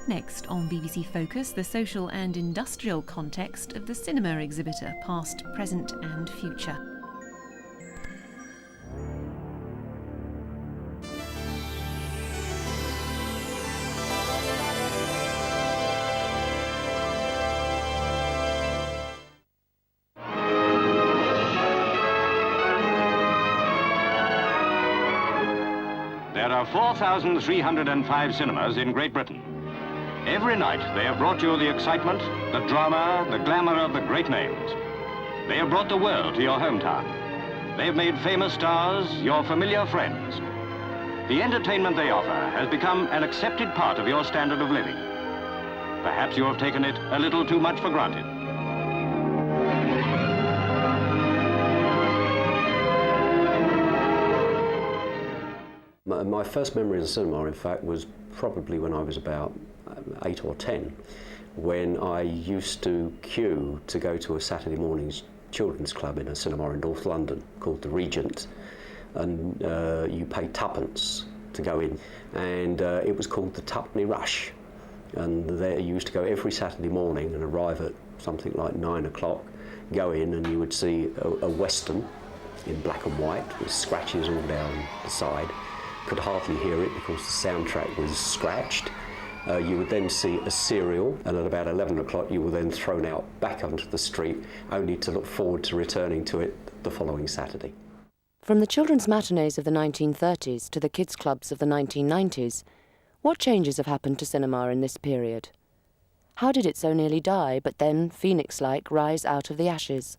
Next on BBC Focus, the social and industrial context of the cinema exhibitor, past, present and future. There are 4,305 cinemas in Great Britain. Every night they have brought you the excitement, the drama, the glamour of the great names. They have brought the world to your hometown. They've made famous stars your familiar friends. The entertainment they offer has become an accepted part of your standard of living. Perhaps you have taken it a little too much for granted. My first memory of the cinema, in fact, was probably when I was about 8 or 10, when I used to queue to go to a Saturday morning's children's club in a cinema in North London called the Regent, and you paid twopence to go in, and it was called the Tuppenny Rush, and there you used to go every Saturday morning and arrive at something like 9 o'clock, go in and you would see a Western in black and white with scratches all down the side. Could hardly hear it because the soundtrack was scratched. You would then see a serial, and at about 11 o'clock you were then thrown out back onto the street, only to look forward to returning to it the following Saturday. From the children's matinees of the 1930s to the kids' clubs of the 1990s, what changes have happened to cinema in this period? How did it so nearly die, but then, phoenix-like, rise out of the ashes?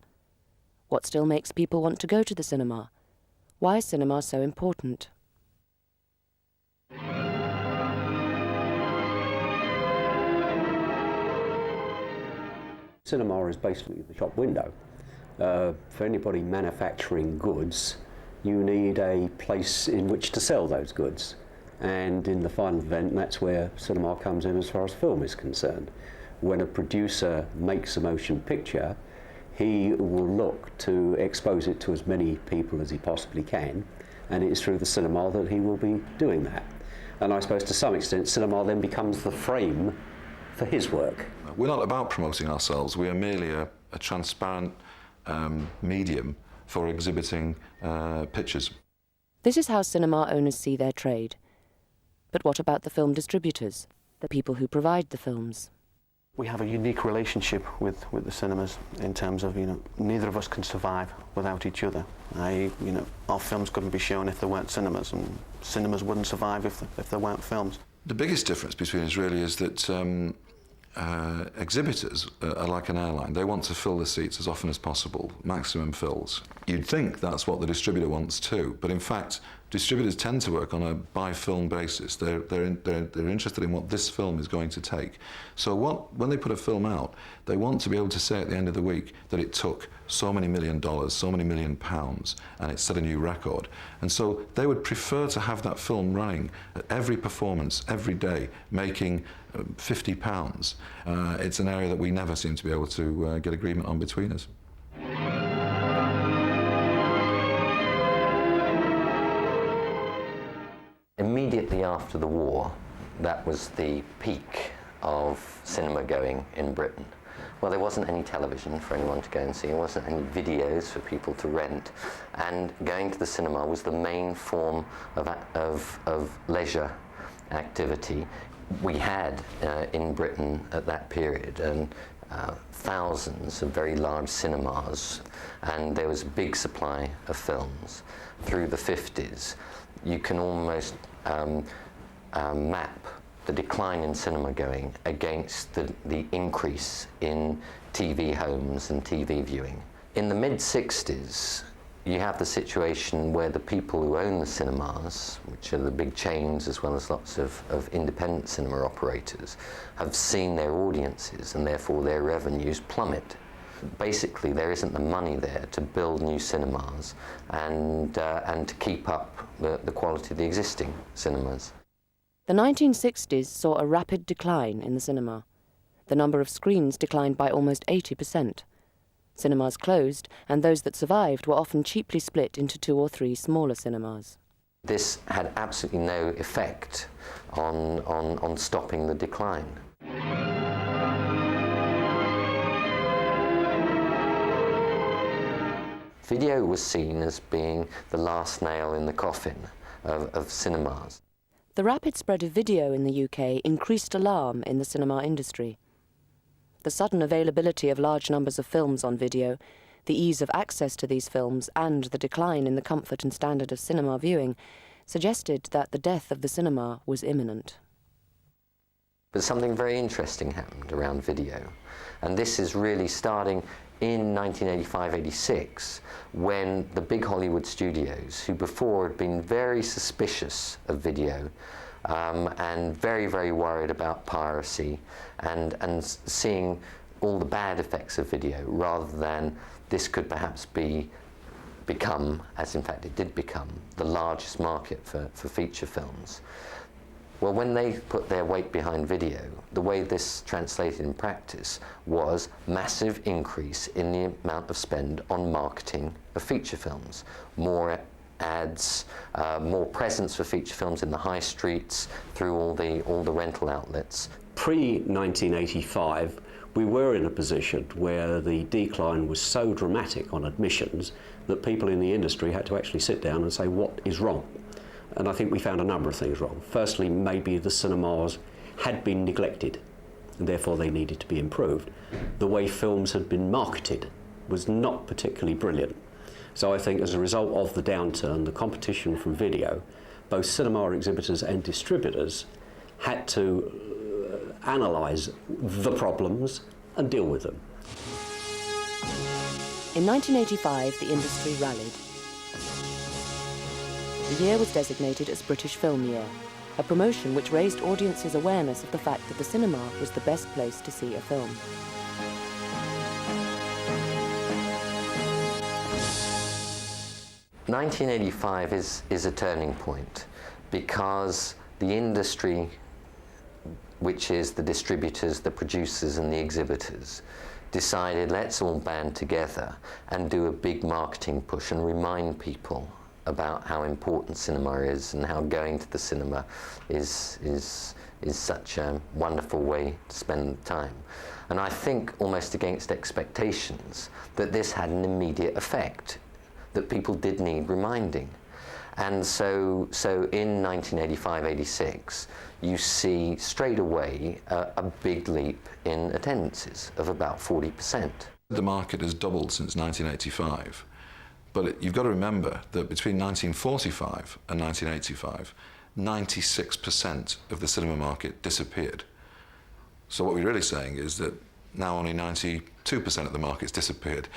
What still makes people want to go to the cinema? Why is cinema so important? Cinema is basically the shop window. For anybody manufacturing goods, you need a place in which to sell those goods. And in the final event, that's where cinema comes in as far as film is concerned. When a producer makes a motion picture, he will look to expose it to as many people as he possibly can, and it is through the cinema that he will be doing that. And I suppose to some extent, cinema then becomes the frame for his work. We're not about promoting ourselves, we are merely a transparent medium for exhibiting pictures. This is how cinema owners see their trade. But what about the film distributors, the people who provide the films? We have a unique relationship with the cinemas in terms of, neither of us can survive without each other. Our films couldn't be shown if there weren't cinemas, and cinemas wouldn't survive if there weren't films. The biggest difference between us really is that exhibitors are like an airline. They want to fill the seats as often as possible, maximum fills. You'd think that's what the distributor wants too, but in fact, distributors tend to work on a by-film basis. They're interested in what this film is going to take. So when they put a film out, they want to be able to say at the end of the week that it took so many $1 million, so many £1 million, and it set a new record. And so they would prefer to have that film running at every performance, every day, making £50. It's an area that we never seem to be able to get agreement on between us. Immediately after the war, that was the peak of cinema going in Britain. Well, there wasn't any television for anyone to go and see, there wasn't any videos for people to rent, and going to the cinema was the main form of leisure activity. We had in Britain at that period thousands of very large cinemas, and there was a big supply of films. Through the 50s, you can almost map the decline in cinema going against the increase in TV homes and TV viewing. In the mid-60s, you have the situation where the people who own the cinemas, which are the big chains as well as lots of independent cinema operators, have seen their audiences and therefore their revenues plummet. Basically, there isn't the money there to build new cinemas and to keep up the quality of the existing cinemas. The 1960s saw a rapid decline in the cinema. The number of screens declined by almost 80%. Cinemas closed, and those that survived were often cheaply split into 2 or 3 smaller cinemas. This had absolutely no effect on stopping the decline. Video was seen as being the last nail in the coffin of cinemas. The rapid spread of video in the UK increased alarm in the cinema industry. The sudden availability of large numbers of films on video, the ease of access to these films, and the decline in the comfort and standard of cinema viewing suggested that the death of the cinema was imminent. But something very interesting happened around video, and this is really starting in 1985-86, when the big Hollywood studios, who before had been very suspicious of video and very, very worried about piracy and seeing all the bad effects of video, rather than this could perhaps become, as in fact it did become, the largest market for feature films. Well, when they put their weight behind video, the way this translated in practice was massive increase in the amount of spend on marketing of feature films. More ads, more presence for feature films in the high streets, through all the rental outlets. Pre-1985, we were in a position where the decline was so dramatic on admissions that people in the industry had to actually sit down and say, what is wrong? And I think we found a number of things wrong. Firstly, maybe the cinemas had been neglected, and therefore they needed to be improved. The way films had been marketed was not particularly brilliant. So I think as a result of the downturn, the competition from video, both cinema exhibitors and distributors had to analyse the problems and deal with them. In 1985, the industry rallied. The year was designated as British Film Year, a promotion which raised audiences' awareness of the fact that the cinema was the best place to see a film. "1985 is a turning point, because the industry, which is the distributors, the producers and the exhibitors, decided let's all band together and do a big marketing push and remind people about how important cinema is and how going to the cinema is such a wonderful way to spend time. And I think, almost against expectations, that this had an immediate effect, that people did need reminding. And so in 1985-86, you see straight away a big leap in attendances of about 40%. The market has doubled since 1985. But you've got to remember that between 1945 and 1985, 96% of the cinema market disappeared. So what we're really saying is that now only 92% of the market's disappeared,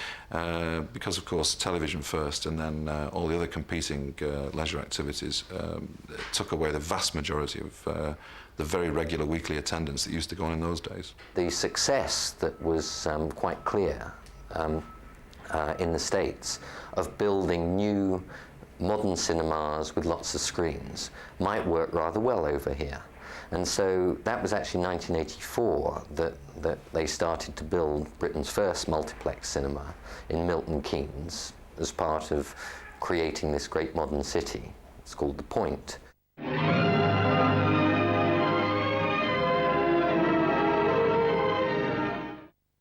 because of course television first and then all the other competing leisure activities took away the vast majority of the very regular weekly attendance that used to go on in those days. The success that was quite clear in the States of building new modern cinemas with lots of screens might work rather well over here. And so that was actually 1984 that they started to build Britain's first multiplex cinema in Milton Keynes as part of creating this great modern city. It's called The Point.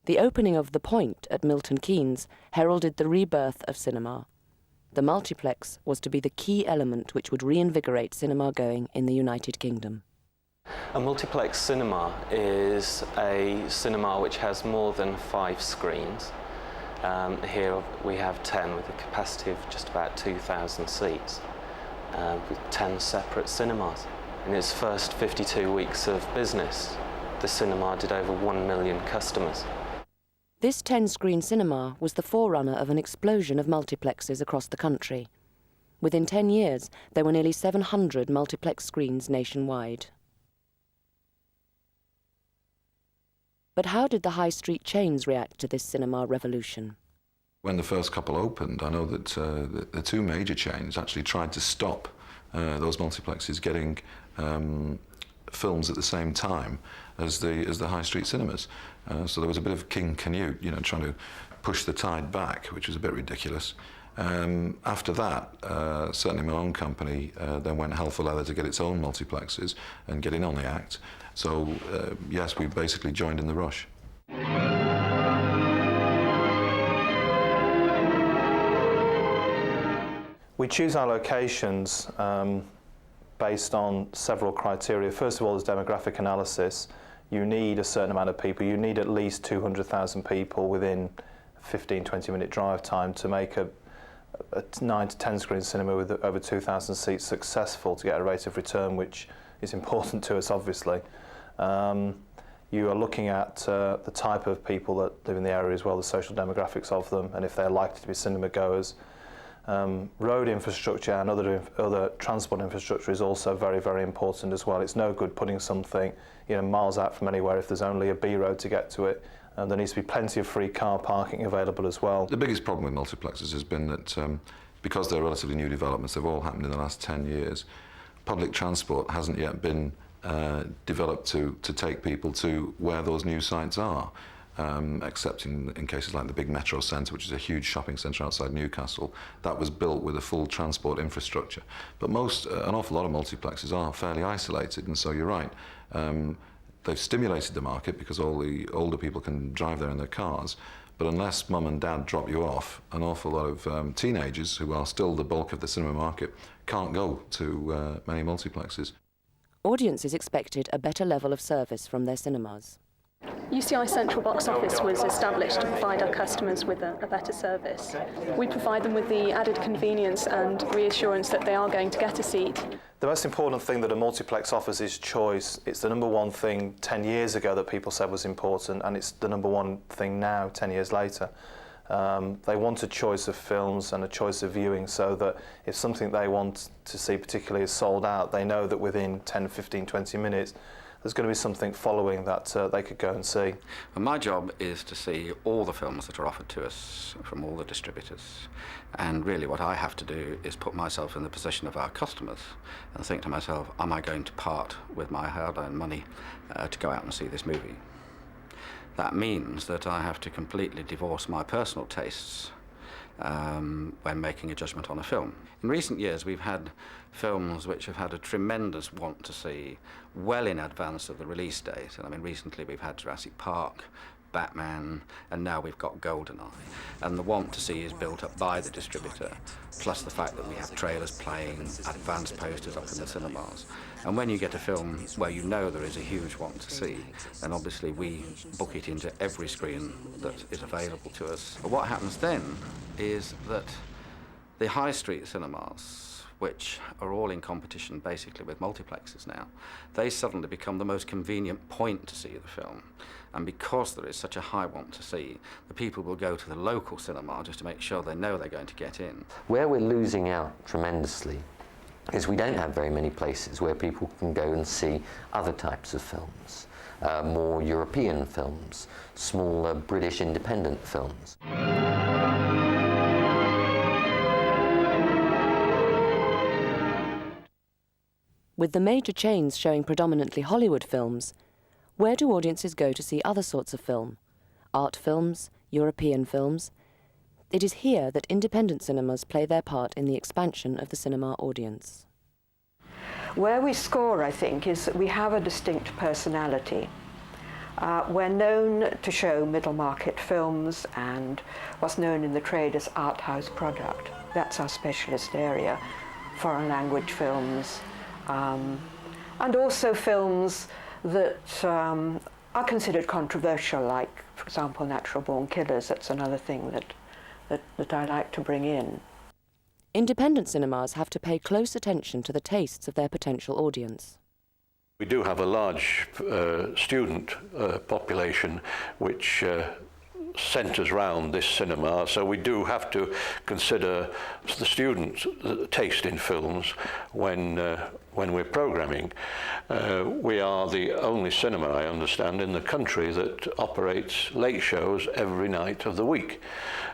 The opening of The Point at Milton Keynes heralded the rebirth of cinema. The multiplex was to be the key element which would reinvigorate cinema going in the United Kingdom. A multiplex cinema is a cinema which has more than 5 screens. Here we have 10 with a capacity of just about 2,000 seats, with 10 separate cinemas. In its first 52 weeks of business, the cinema did over 1 million customers. This 10-screen cinema was the forerunner of an explosion of multiplexes across the country. Within 10 years, there were nearly 700 multiplex screens nationwide. But how did the high street chains react to this cinema revolution? When the first couple opened, I know that the two major chains actually tried to stop those multiplexes getting films at the same time as the high street cinemas. So there was a bit of King Canute, trying to push the tide back, which was a bit ridiculous. After that, certainly my own company then went hell for leather to get its own multiplexes and get in on the act. So yes, we basically joined in the rush. We choose our locations based on several criteria. First of all, there's demographic analysis. You need a certain amount of people. You need at least 200,000 people within 15-20 minute drive time to make a 9 to 10 screen cinema with over 2,000 seats successful to get a rate of return, which is important to us, obviously. You are looking at the type of people that live in the area as well, the social demographics of them, and if they're likely to be cinema goers. Road infrastructure and other transport infrastructure is also very, very important as well. It's no good putting something miles out from anywhere if there's only a B road to get to it. There needs to be plenty of free car parking available as well. The biggest problem with multiplexes has been that because they're relatively new developments, they've all happened in the last 10 years, public transport hasn't yet been developed to take people to where those new sites are. Except in cases like the big Metro Centre, which is a huge shopping centre outside Newcastle, that was built with a full transport infrastructure. But an awful lot of multiplexes are fairly isolated, and so you're right. They've stimulated the market because all the older people can drive there in their cars, but unless mum and dad drop you off, an awful lot of teenagers, who are still the bulk of the cinema market, can't go to many multiplexes. Audiences expected a better level of service from their cinemas. UCI Central Box Office was established to provide our customers with a better service. We provide them with the added convenience and reassurance that they are going to get a seat. The most important thing that a multiplex offers is choice. It's the number one thing 10 years ago that people said was important, and it's the number one thing now, 10 years later. They want a choice of films and a choice of viewing, so that if something they want to see particularly is sold out, they know that within 10, 15, 20 minutes there's going to be something following that they could go and see. Well, my job is to see all the films that are offered to us from all the distributors. And really what I have to do is put myself in the position of our customers and think to myself, am I going to part with my hard-earned money to go out and see this movie? That means that I have to completely divorce my personal tastes when making a judgment on a film. In recent years, we've had films which have had a tremendous want to see well in advance of the release date. And I mean, recently we've had Jurassic Park, Batman, and now we've got GoldenEye. And the want to see is built up by the distributor, plus the fact that we have trailers playing, advance posters up in the cinemas. And when you get a film where you know there is a huge want to see, then obviously we book it into every screen that is available to us. But what happens then is that the high street cinemas, which are all in competition basically with multiplexes now, they suddenly become the most convenient point to see the film. And because there is such a high want to see, the people will go to the local cinema just to make sure they know they're going to get in. Where we're losing out tremendously is we don't have very many places where people can go and see other types of films, more European films, smaller British independent films. With the major chains showing predominantly Hollywood films, where do audiences go to see other sorts of film? Art films, European films? It is here that independent cinemas play their part in the expansion of the cinema audience. Where we score, I think, is that we have a distinct personality. We're known to show middle market films and what's known in the trade as art house product. That's our specialist area. Foreign language films, and also films that are considered controversial, like, for example, Natural Born Killers. That's another thing that I like to bring in. Independent cinemas have to pay close attention to the tastes of their potential audience. We do have a large student population which centres round this cinema, so we do have to consider the students' taste in films when we're programming. We are the only cinema, I understand, in the country that operates late shows every night of the week.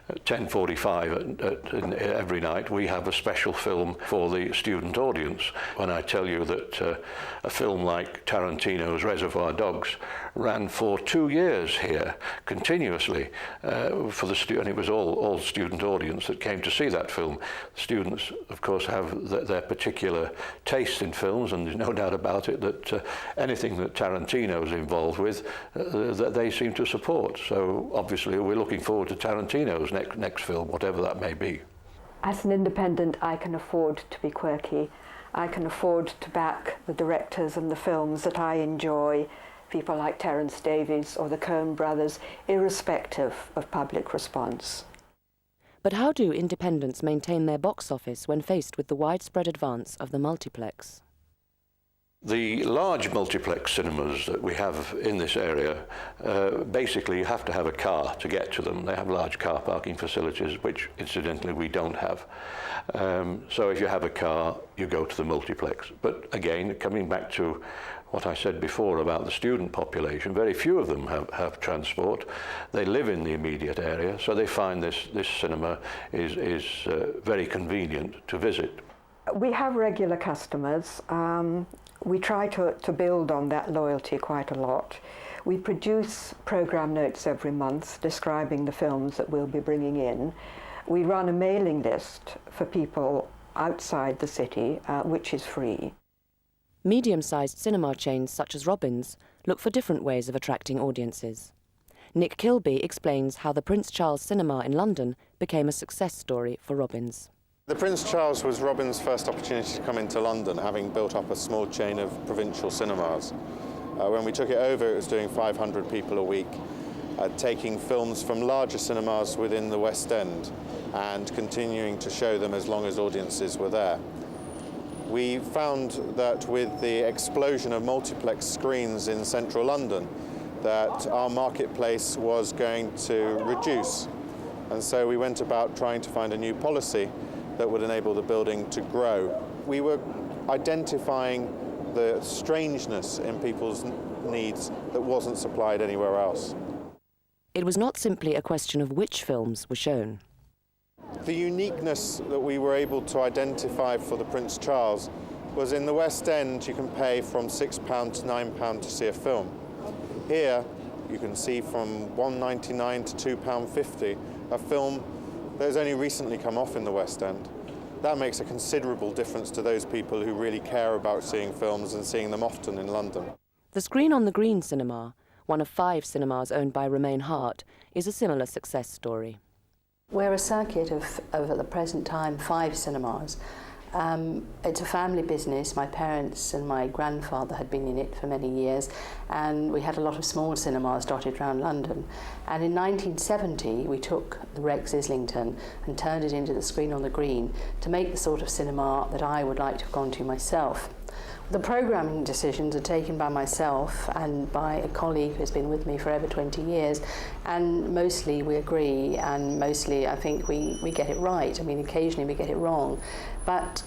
at 10:45 every night, we have a special film for the student audience. When I tell you that a film like Tarantino's Reservoir Dogs ran for 2 years here continuously for the and it was all student audience that came to see that film. Students, of course, have their particular taste in films, and there's no doubt about it that anything that Tarantino's involved with, that they seem to support. So obviously we're looking forward to Tarantino's next film, whatever that may be. As an independent, I can afford to be quirky. I can afford to back the directors and the films that I enjoy, people like Terence Davies or the Coen brothers, irrespective of public response. But how do independents maintain their box office when faced with the widespread advance of the multiplex? The large multiplex cinemas that we have in this area, basically you have to have a car to get to them. They have large car parking facilities, which incidentally we don't have. So if you have a car, you go to the multiplex. But again, coming back to what I said before about the student population, very few of them have transport. They live in the immediate area, so they find this cinema is very convenient to visit. We have regular customers. We try to build on that loyalty quite a lot. We produce programme notes every month describing the films that we'll be bringing in. We run a mailing list for people outside the city, which is free. Medium-sized cinema chains such as Robbins look for different ways of attracting audiences. Nick Kilby explains how the Prince Charles Cinema in London became a success story for Robbins. The Prince Charles was Robbins' first opportunity to come into London, having built up a small chain of provincial cinemas. When we took it over, it was doing 500 people a week, taking films from larger cinemas within the West End and continuing to show them as long as audiences were there. We found that with the explosion of multiplex screens in central London, that our marketplace was going to reduce. And so we went about trying to find a new policy that would enable the building to grow. We were identifying the strangeness in people's needs that wasn't supplied anywhere else. It was not simply a question of which films were shown. The uniqueness that we were able to identify for the Prince Charles was in the West End you can pay from £6 to £9 to see a film. Here you can see from £1.99 to £2.50 a film that has only recently come off in the West End. That makes a considerable difference to those people who really care about seeing films and seeing them often in London. The Screen on the Green cinema, one of 5 cinemas owned by Romain Hart, is a similar success story. We're a circuit of at the present time 5 cinemas. It's a family business. My parents and my grandfather had been in it for many years, and we had a lot of small cinemas dotted around London. And in 1970 we took the Rex Islington and turned it into the Screen on the Green to make the sort of cinema that I would like to have gone to myself. The programming decisions are taken by myself and by a colleague who's been with me for over 20 years, and mostly we agree, and mostly I think we get it right. I mean, occasionally we get it wrong, but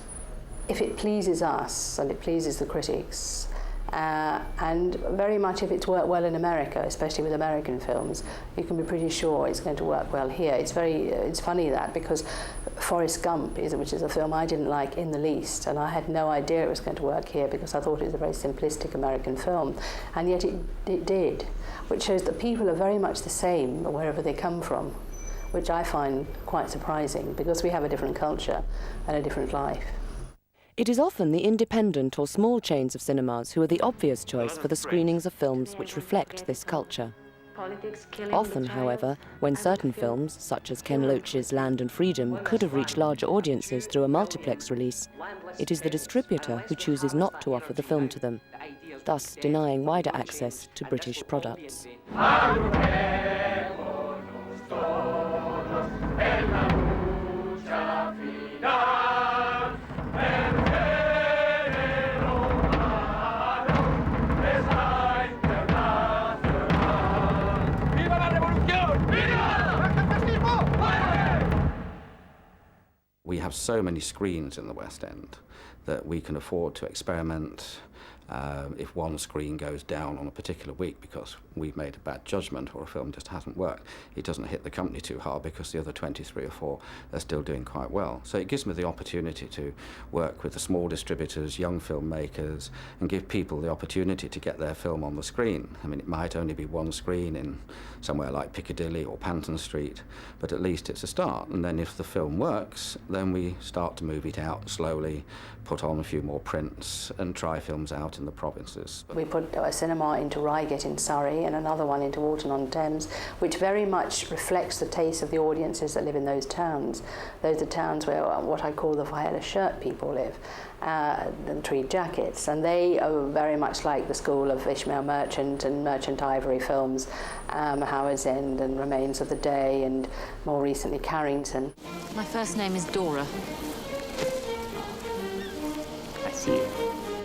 if it pleases us and it pleases the critics, and very much if it's worked well in America, especially with American films, you can be pretty sure it's going to work well here. It's funny that, because Forrest Gump, which is a film I didn't like in the least, and I had no idea it was going to work here because I thought it was a very simplistic American film, and yet it did, which shows that people are very much the same wherever they come from, which I find quite surprising because we have a different culture and a different life. It is often the independent or small chains of cinemas who are the obvious choice for the screenings of films which reflect this culture. Often, however, when certain films, such as Ken Loach's Land and Freedom, could have reached larger audiences through a multiplex release, it is the distributor who chooses not to offer the film to them, thus denying wider access to British products. We have so many screens in the West End that we can afford to experiment If one screen goes down on a particular week because we've made a bad judgment or a film just hasn't worked, it doesn't hit the company too hard because the other 23 or 4 are still doing quite well. So it gives me the opportunity to work with the small distributors, young filmmakers, and give people the opportunity to get their film on the screen. I mean, it might only be one screen in somewhere like Piccadilly or Panton Street, but at least it's a start. And then if the film works, then we start to move it out slowly, put on a few more prints and try films out in the provinces. We put a cinema into Reigate in Surrey and another one into Walton-on-Thames, which very much reflects the taste of the audiences that live in those towns. Those are towns where what I call the violet shirt people live, and tweed jackets, and they are very much like the school of Ishmael Merchant and Merchant Ivory films, Howard's End and Remains of the Day, and more recently Carrington. My first name is Dora. I see.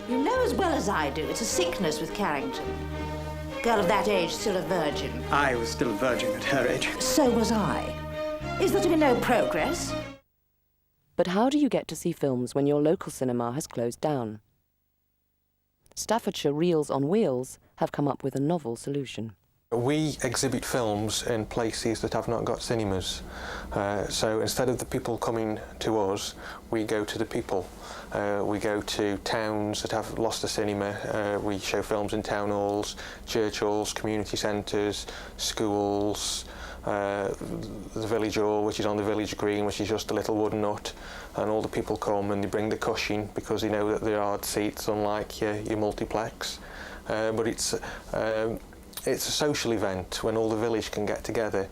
You know as well as I do, it's a sickness with Carrington. Girl of that age, still a virgin. I was still a virgin at her age. So was I. Is there to be no progress? But how do you get to see films when your local cinema has closed down? Staffordshire Reels on Wheels have come up with a novel solution. We exhibit films in places that have not got cinemas. So instead of the people coming to us, we go to the people. We go to towns that have lost a cinema. We show films in town halls, church halls, community centres, schools, the village hall, which is on the village green, which is just a little wooden hut, and all the people come and they bring the cushion because they know that there are seats, unlike your multiplex. But it's a social event when all the village can get together.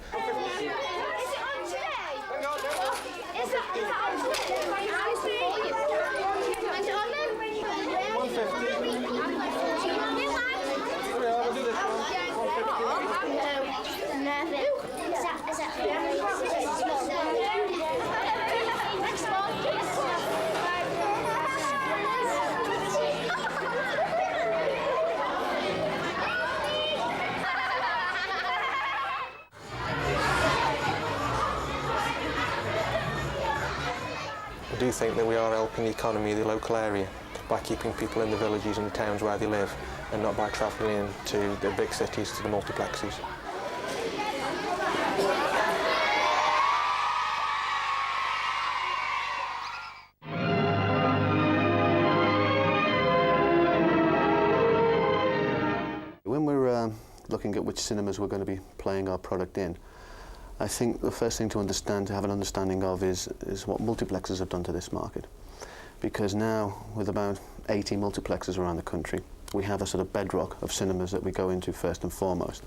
I do think that we are helping the economy of the local area by keeping people in the villages and the towns where they live, and not by travelling into the big cities, to the multiplexes. When we're looking at which cinemas we're going to be playing our product in, I think the first thing to have an understanding of is what multiplexes have done to this market. Because now, with about 80 multiplexes around the country, we have a sort of bedrock of cinemas that we go into first and foremost,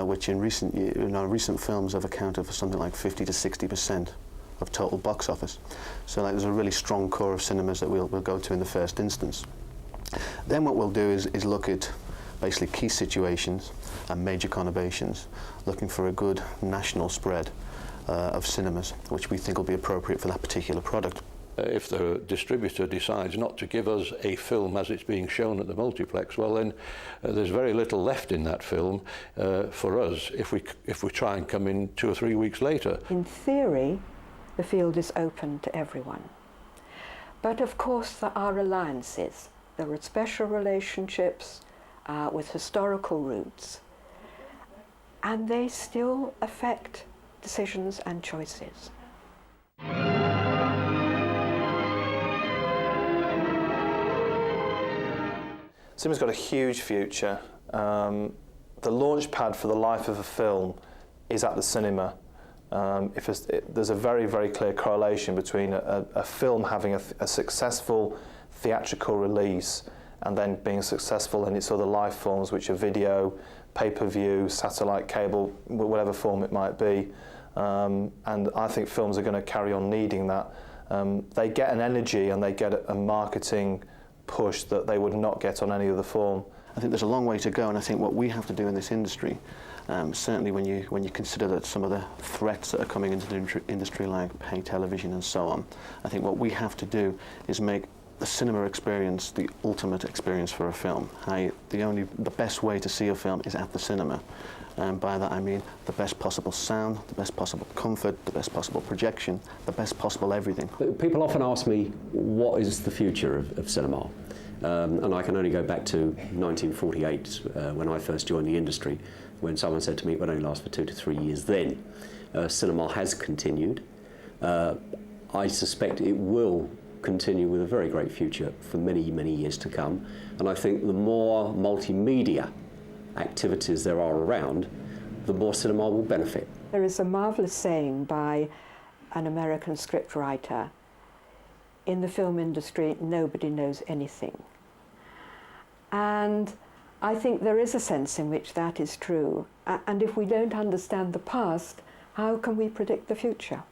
which in recent films have accounted for something like 50 to 60% of total box office. So there's a really strong core of cinemas that we'll go to in the first instance. Then what we'll do is look at basically key situations and major conurbations, looking for a good national spread of cinemas, which we think will be appropriate for that particular product. If the distributor decides not to give us a film as it's being shown at the multiplex, well then there's very little left in that film for us if we try and come in 2 or 3 weeks later. In theory, the field is open to everyone. But of course there are alliances. There are special relationships with historical roots, and they still affect decisions and choices. Cinema's got a huge future. The launch pad for the life of a film is at the cinema. There's a very, very clear correlation between a film having a successful theatrical release and then being successful in its other life forms, which are video, pay-per-view, satellite cable, whatever form it might be. And I think films are going to carry on needing that. They get an energy and they get a marketing push that they would not get on any other form. I think there's a long way to go, and I think what we have to do in this industry, certainly when you consider that some of the threats that are coming into the industry, like pay television and so on, I think what we have to do is make the cinema experience the ultimate experience for a film. The best way to see a film is at the cinema. And by that I mean the best possible sound, the best possible comfort, the best possible projection, the best possible everything. People often ask me, what is the future of cinema? And I can only go back to 1948 when I first joined the industry, when someone said to me it would only last for 2 to 3 years then. Cinema has continued. I suspect it will continue with a very great future for many, many years to come. And I think the more multimedia activities there are around, the more cinema will benefit. There is a marvellous saying by an American scriptwriter: in the film industry, nobody knows anything. And I think there is a sense in which that is true. And if we don't understand the past, how can we predict the future?